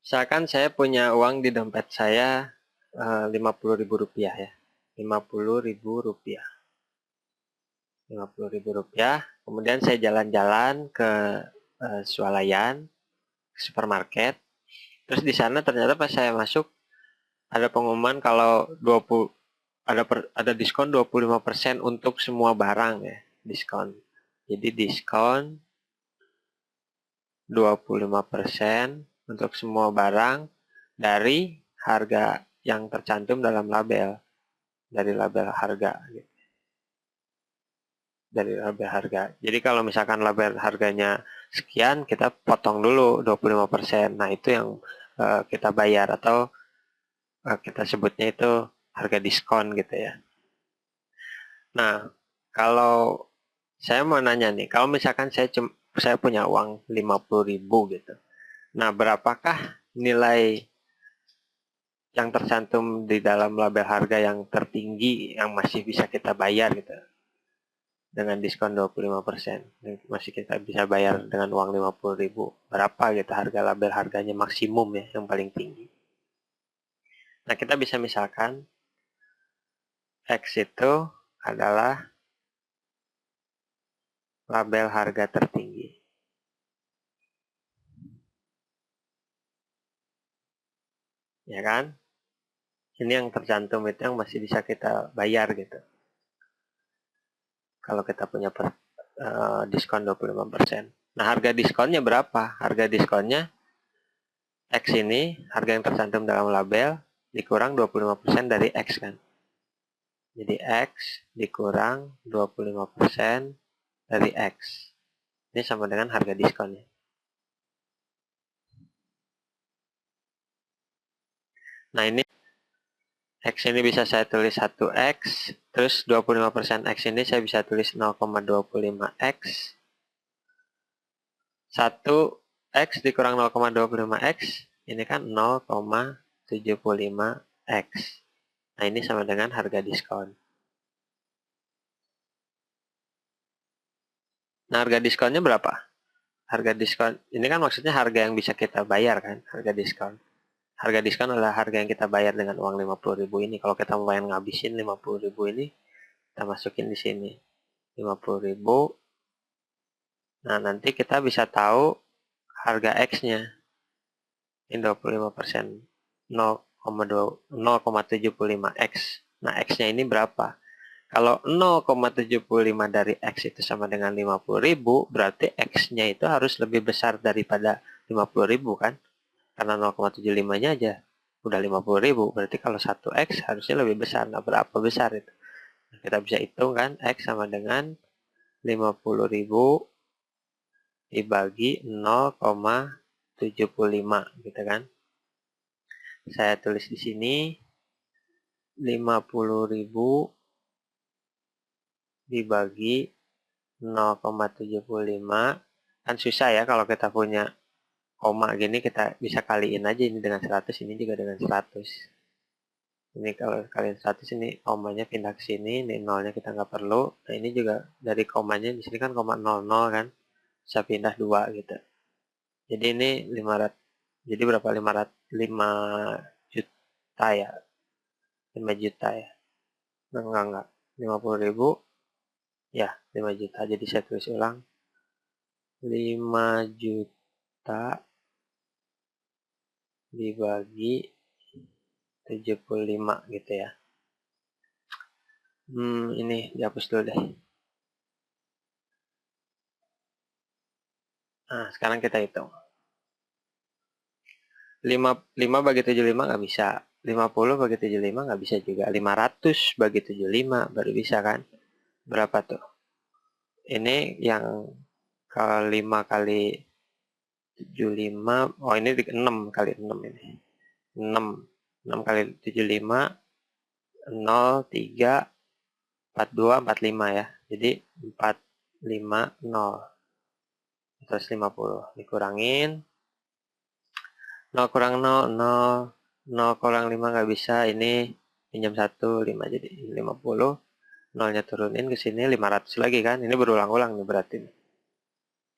Misalkan saya punya uang di dompet saya Rp50.000 ya. Rp50.000. Rp50.000. Kemudian saya jalan-jalan ke swalayan, ke supermarket. Terus di sana ternyata pas saya masuk ada pengumuman kalau 20 ada diskon 25% untuk semua barang ya, diskon. Jadi diskon 25% untuk semua barang dari harga yang tercantum dalam label, dari label harga gitu. Dari label harga. Jadi kalau misalkan label harganya sekian, kita potong dulu 25%. Nah, itu yang kita bayar atau kita sebutnya itu harga diskon gitu ya. Nah, kalau saya mau nanya nih, kalau misalkan saya punya uang 50.000 gitu. Nah, berapakah nilai yang tercantum di dalam label harga yang tertinggi yang masih bisa kita bayar gitu dengan diskon 25%, masih kita bisa bayar dengan uang 50.000, berapa gitu harga label harganya maksimum ya yang paling tinggi. Nah, kita bisa misalkan X itu adalah label harga tertinggi, ya kan? Ini yang tercantum itu yang masih bisa kita bayar gitu kalau kita punya diskon 25%. Nah, harga diskonnya berapa? Harga diskonnya X ini, harga yang tercantum dalam label, dikurang 25% dari X kan. Jadi X dikurang 25% dari X. Ini sama dengan harga diskonnya. Nah, ini X ini bisa saya tulis 1X, terus 25% X ini saya bisa tulis 0,25X. 1X dikurang 0,25X, ini kan 0,75X. Nah, ini sama dengan harga diskon. Nah, harga diskonnya berapa? Harga diskon, ini kan maksudnya harga yang bisa kita bayar kan, harga diskon. Harga diskon adalah harga yang kita bayar dengan uang 50.000 ini. Kalau kita mau ngabisin 50.000 ini, kita masukin di sini. 50.000. Nah, nanti kita bisa tahu harga X-nya. Ini 25%. 0,75X. Nah, X-nya ini berapa? Kalau 0,75 dari X itu sama dengan 50.000, berarti X-nya itu harus lebih besar daripada 50.000 kan? Karena 0,75-nya aja udah 50.000, berarti kalau 1X harusnya lebih besar. Nah, berapa besar itu? Nah, kita bisa hitung kan, X sama dengan 50.000 dibagi 0,75 gitu kan. Saya tulis di sini 50.000 dibagi 0,75, kan susah ya kalau kita punya koma gini, kita bisa kaliin aja ini dengan 100, ini juga dengan 100. Ini kalau kalian 100, ini komanya pindah ke sini, ini nolnya kita nggak perlu. Nah, ini juga dari komanya di sini kan koma 00 kan, bisa pindah 2 gitu. Jadi ini 500, jadi berapa? 5 juta ya, 5 juta ya. Enggak, 50.000 ya, 5 juta. Jadi saya tulis ulang, 5 juta dibagi 75 gitu ya. Ini dihapus dulu deh. Nah, sekarang kita hitung. 5 bagi 75 nggak bisa. 50 bagi 75 nggak bisa juga. 500 bagi 75 baru bisa kan. Berapa tuh? Ini yang kalau 5 kali 75, oh ini 6 kali 6 ini. 6 kali 75, 0, 3, 42, 45 ya. Jadi 450. 150 dikurangin 0 kurang 0, 0, 0 kurang 5 nggak bisa, ini pinjam 1, 5, jadi 50, 0-nya turunin ke sini, 500 lagi kan, ini berulang-ulang nih berarti.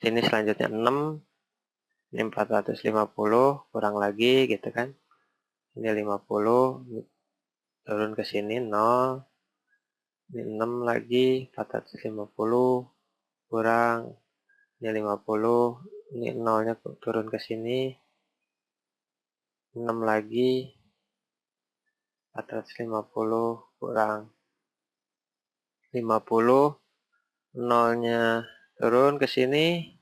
Sini selanjutnya 6, Ini 450 kurang lagi gitu kan. Ini 50 turun ke sini 0. Ini 6 lagi 450 kurang ini 50. Ini 0-nya turun ke sini 6 lagi 450 kurang 50. 0-nya turun ke sini.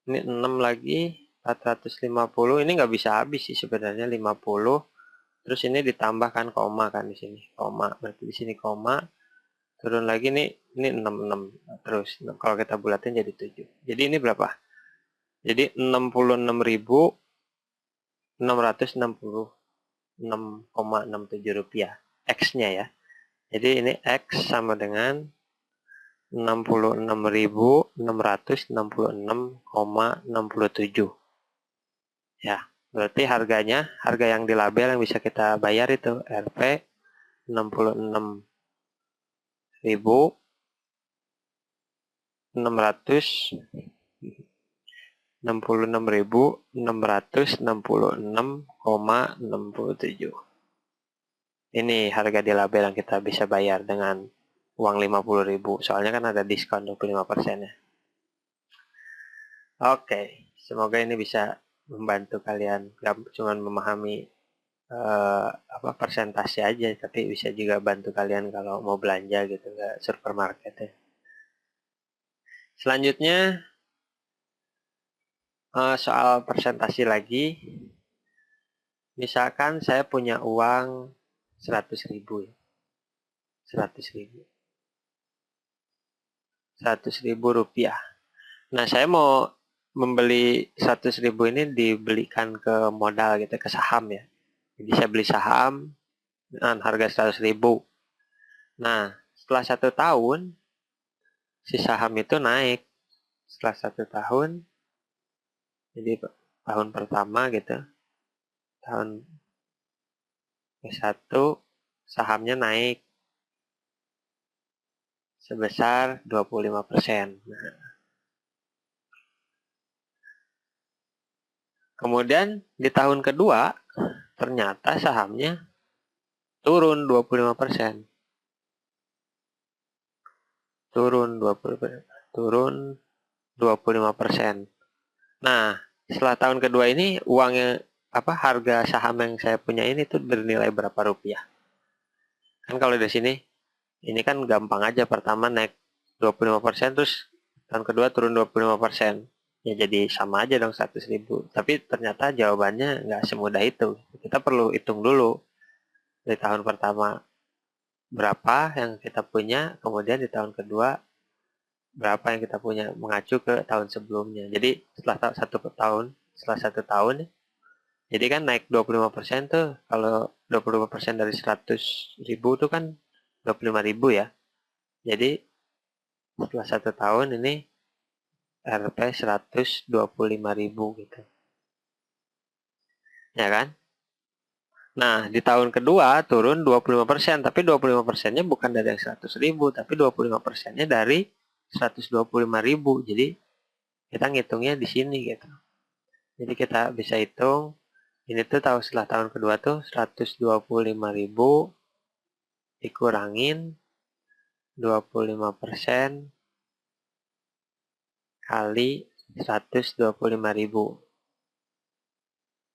Ini 6 lagi 450. Ini nggak bisa habis sih sebenarnya 50. Terus ini ditambahkan koma kan di sini. Koma. Berarti di sini koma. Turun lagi nih, ini 66. Terus kalau kita bulatin jadi 7. Jadi ini berapa? Jadi 66.666,67 rupiah. X-nya ya. Jadi ini X sama dengan 66.666,67. Ya, berarti harga yang di label yang bisa kita bayar itu Rp 66.666,67. Ini harga di label yang kita bisa bayar dengan uang 50.000. Soalnya kan ada diskon 25% ya. Oke, semoga ini bisa membantu kalian. Gak cuma memahami persentase aja, tapi bisa juga bantu kalian kalau mau belanja gitu ke supermarket ya. Selanjutnya soal presentasi lagi. Misalkan saya punya uang 100.000 ya. 100.000 rupiah. Nah, saya mau membeli 100.000 ini dibelikan ke modal gitu, ke saham ya. Jadi saya beli saham dengan harga 100.000. Nah, setelah 1 tahun, si saham itu naik. Setelah 1 tahun, jadi tahun pertama gitu, tahun ke-1 sahamnya naik sebesar 25%. Nah, kemudian di tahun kedua, ternyata sahamnya turun 25%. Turun 25%. Nah, setelah tahun kedua ini uangnya harga saham yang saya punya ini tuh bernilai berapa rupiah? Kan kalau di sini ini kan gampang aja, pertama naik 25% terus tahun kedua turun 25%. Ya jadi sama aja dong 100.000. Tapi ternyata jawabannya nggak semudah itu. Kita perlu hitung dulu dari tahun pertama berapa yang kita punya, kemudian di tahun kedua berapa yang kita punya, mengacu ke tahun sebelumnya. Jadi setelah 1 tahun, jadi kan naik 25% tuh, kalau 25% dari 100.000 tuh kan 25.000 ya. Jadi setelah 1 tahun ini Rp 125.000 gitu. Ya kan? Nah, di tahun kedua turun 25%, tapi 25%-nya bukan dari yang 100.000, tapi 25%-nya dari 125.000. Jadi kita ngitungnya di sini gitu. Jadi kita bisa hitung ini tuh setelah tahun kedua tuh 125.000 dikurangin 25% kali 125.000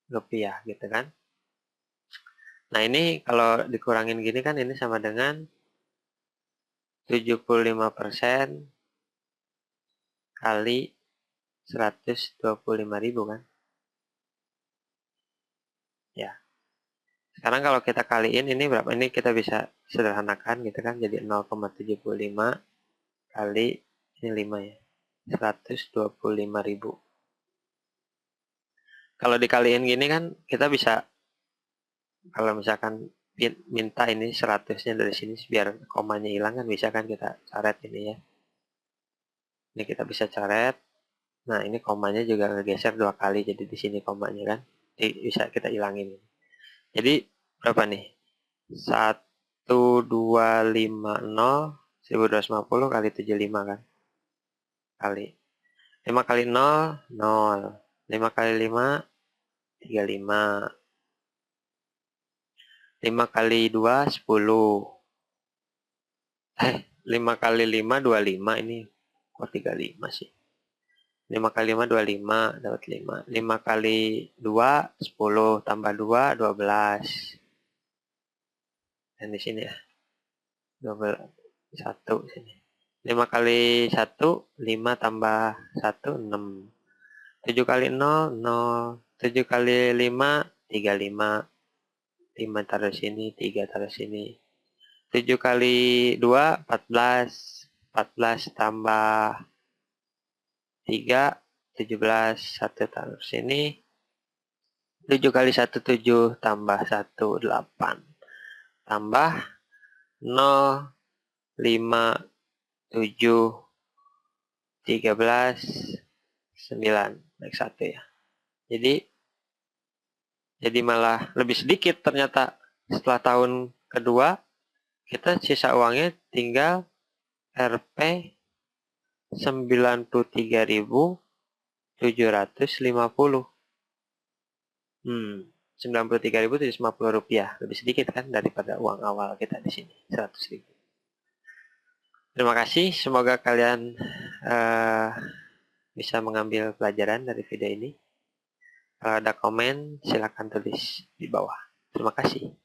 rupiah gitu kan. Nah, ini kalau dikurangin gini kan ini sama dengan 75% kali 125.000 kan. Ya. Sekarang kalau kita kaliin ini berapa? Ini kita bisa sederhanakan gitu kan. Jadi 0,75 kali ini 5 ya. 125.000. Kalau dikaliin gini kan kita bisa, kalau misalkan minta ini 100-nya dari sini biar komanya hilang kan, bisa kan kita coret ini ya. Ini kita bisa coret. Nah, ini komanya juga ngegeser 2 kali, jadi di sini komanya kan. Bisa kita hilangin. Jadi berapa nih? 1250 1250 kali 75 kan. Kali 5 kali 0 0. 5 kali 5, 35. 5 kali 2, 10. 5 kali 5, 25 ini. Kok 35 sih? 5 kali 5, 25. Dapat 5. 5 kali 2, 10. Tambah 2, 12. Dan di sini ya. 12. 1 sini. 5 kali 1, 5 tambah 1, 6. 7 kali 0, 0. 7 kali 5, 35. 5 taruh sini, 3 taruh sini. 7 kali 2, 14. 14 tambah 3, 17. 1 taruh sini. 7 kali 1, 7. Tambah 1, 8. Tambah 0, 5, 7, 13, 9. Naik 1 ya. Jadi malah lebih sedikit ternyata. Setelah tahun kedua, kita sisa uangnya tinggal Rp 93.750. 93.750 rupiah. Lebih sedikit kan daripada uang awal kita di sini, 100.000. Terima kasih. Semoga kalian bisa mengambil pelajaran dari video ini. Kalau ada komen, silakan tulis di bawah. Terima kasih.